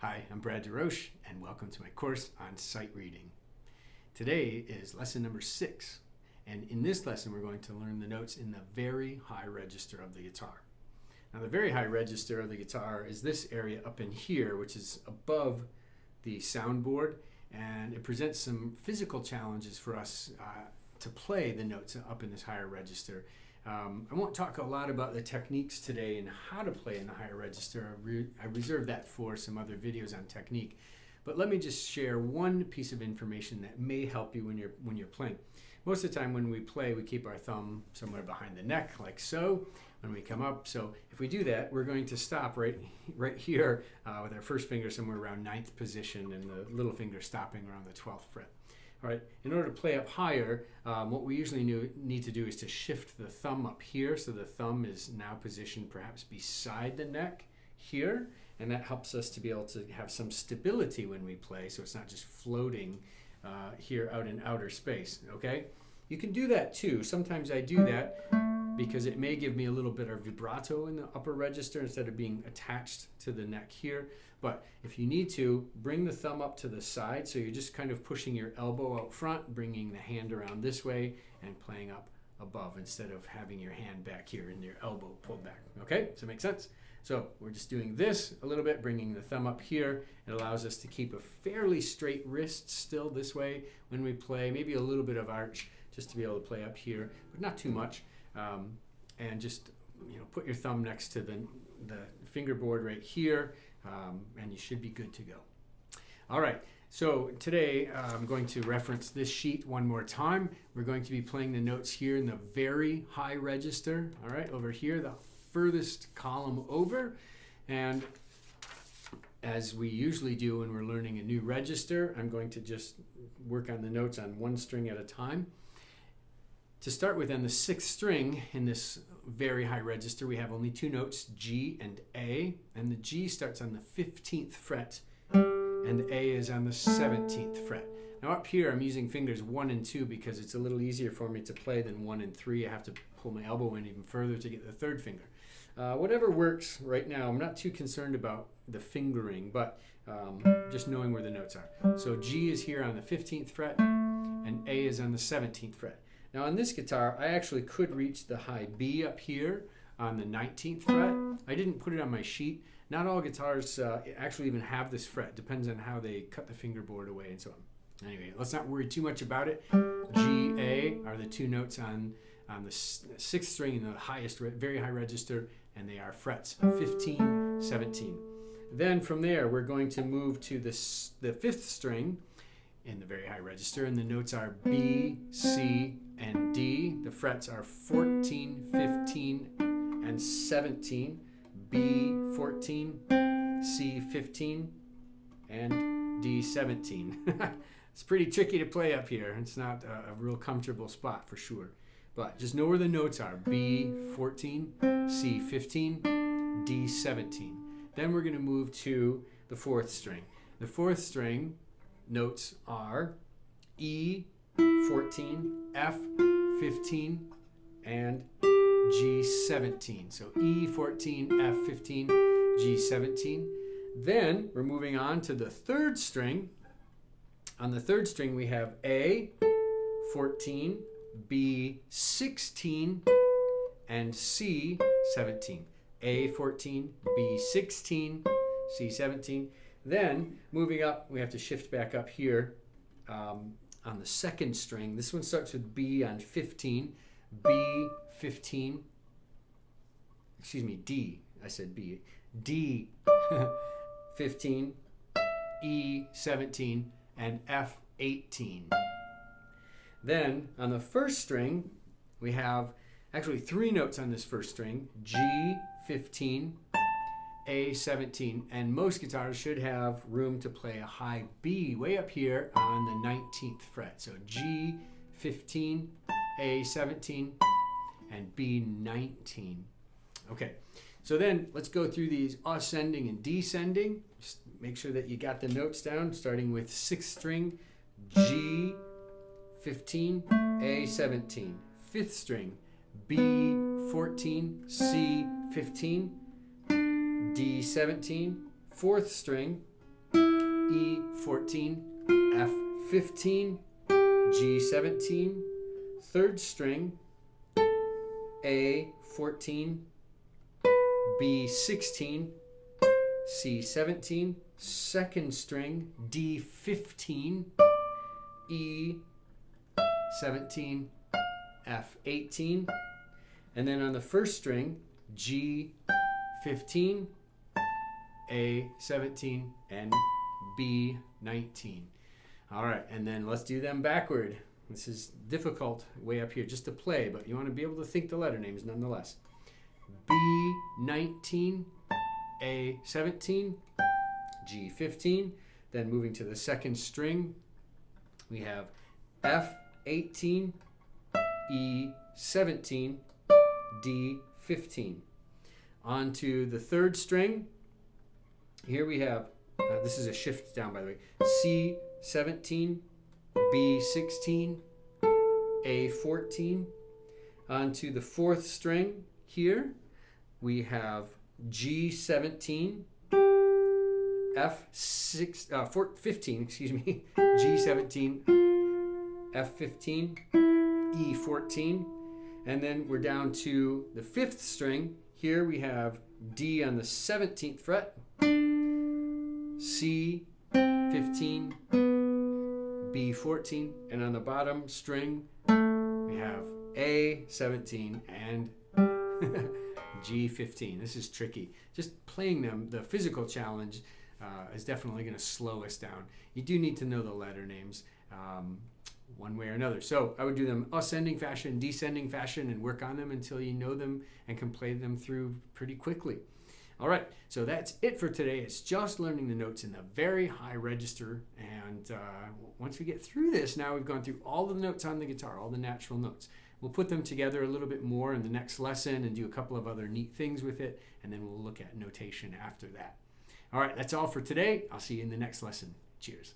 Hi, I'm Brad DeRoche, and welcome to my course on sight reading. Today is lesson number 6, and in this lesson we're going to learn the notes in the very high register of the guitar. Now, the very high register of the guitar is this area up in here, which is above the soundboard, and it presents some physical challenges for us to play the notes up in this higher register. I won't talk a lot about the techniques today and how to play in the higher register. I reserve that for some other videos on technique. But let me just share one piece of information that may help you when you're playing. Most of the time when we play, we keep our thumb somewhere behind the neck, like so, when we come up. So if we do that, we're going to stop right here with our first finger somewhere around 9th position and the little finger stopping around the 12th fret. All right, in order to play up higher, what we usually need to do is to shift the thumb up here, so the thumb is now positioned perhaps beside the neck here, and that helps us to be able to have some stability when we play, so it's not just floating here out in outer space, okay? You can do that too. Sometimes I do that because it may give me a little bit of vibrato in the upper register instead of being attached to the neck here. But if you need to, bring the thumb up to the side, so you're just kind of pushing your elbow out front, bringing the hand around this way, and playing up above instead of having your hand back here and your elbow pulled back. Okay, does that make sense? So we're just doing this a little bit, bringing the thumb up here. It allows us to keep a fairly straight wrist still this way when we play, maybe a little bit of arch just to be able to play up here, but not too much. And just put your thumb next to the fingerboard right here, and you should be good to go. All right, so today I'm going to reference this sheet one more time. We're going to be playing the notes here in the very high register, all right, over here, the furthest column over. And as we usually do when we're learning a new register, I'm going to just work on the notes on one string at a time. To start with, on the 6th string in this very high register, we have only 2 notes, G and A, and the G starts on the 15th fret, and the A is on the 17th fret. Now up here, I'm using fingers 1 and 2 because it's a little easier for me to play than 1 and 3. I have to pull my elbow in even further to get the 3rd finger. Whatever works right now. I'm not too concerned about the fingering, but just knowing where the notes are. So G is here on the 15th fret, and A is on the 17th fret. Now on this guitar, I actually could reach the high B up here on the 19th fret. I didn't put it on my sheet. Not all guitars actually even have this fret. Depends on how they cut the fingerboard away and so on. Anyway, let's not worry too much about it. G, A are the 2 notes on the 6th string in the highest, very high register, and they are frets, 15, 17. Then from there, we're going to move to the 5th string in the very high register, and the notes are B, C, and D. The frets are 14, 15, and 17. B, 14, C, 15, and D, 17. It's pretty tricky to play up here. It's not a real comfortable spot for sure. But just know where the notes are. B, 14, C, 15, D, 17. Then we're going to move to the 4th string. The 4th string notes are E, 14, F, 15, and G, 17. So E, 14, F, 15, G, 17. Then we're moving on to the 3rd string. On the 3rd string, we have A, 14, B, 16, and C, 17. A, 14, B, 16, C, 17. Then, moving up, we have to shift back up here on the 2nd string. This one starts with B on 15, B, 15, excuse me, D, I said B, D, 15, E, 17, and F, 18. Then, on the 1st string, we have actually 3 notes on this 1st string, G, 15, A, 17, and most guitars should have room to play a high B way up here on the 19th fret. So G, 15, A, 17, and B, 19. Okay, so then let's go through these ascending and descending. Just make sure that you got the notes down, starting with 6th string, G, 15, A, 17. 5th string, B, 14, C, 15, D, 17. 4th string, E14, F15, G17, third string, A14, B16, C17, second string, D15, E17, F18, and then on the first string, G15, A17, and B19. All right, and then let's do them backward. This is difficult way up here just to play, but you want to be able to think the letter names nonetheless. B19, A17, G15. Then moving to the second string, we have F18, E17, D15. On to the third string. Here we have, this is a shift down by the way, C17, B16, A14. On to the fourth string here, we have G17, F15, G17, F15, E14, and then we're down to the fifth string. Here we have D on the 17th fret, C15, B14, and on the bottom string we have A17 and G15. This is tricky. Just playing them, the physical challenge is definitely going to slow us down. You do need to know the letter names one way or another. So I would do them ascending fashion, descending fashion, and work on them until you know them and can play them through pretty quickly. All right, so that's it for today. It's just learning the notes in the very high register. And once we get through this, now we've gone through all the notes on the guitar, all the natural notes. We'll put them together a little bit more in the next lesson and do a couple of other neat things with it. And then we'll look at notation after that. All right, that's all for today. I'll see you in the next lesson. Cheers.